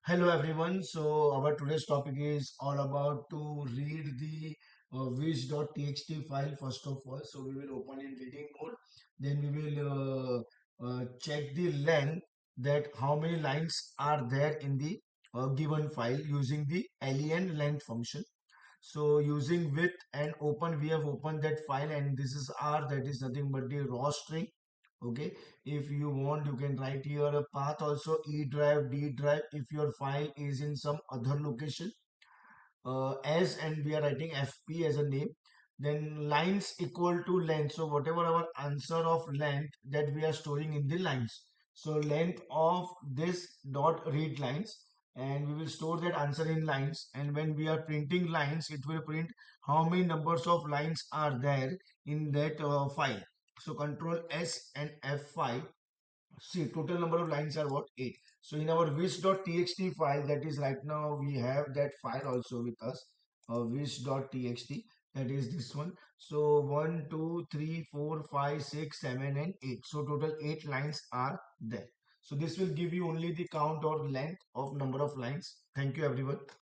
Hello everyone. So our today's topic is all about to read the wish.txt file first of all. So we will open in reading mode. Then we will check the length, that how many lines are there in the given file using the len length function. So using width and open, we have opened that file, and this is R, that is nothing but the raw string. Okay, if you want, you can write here a path also, E drive, D drive, if your file is in some other location. As and we are writing fp as a name, then lines equal to length. So whatever our answer of length, that we are storing in the lines. So length of this dot read lines, and we will store that answer in lines, and when we are printing lines, it will print how many numbers of lines are there in that file. So control s and f5. See, total number of lines are what? 8. So in our wish.txt file, that is right now we have that file also with us, wish.txt. That is this one. So 1, 2, 3, 4, 5, 6, 7, and 8. So total 8 lines are there. So this will give you only the count or length of number of lines. Thank you everyone.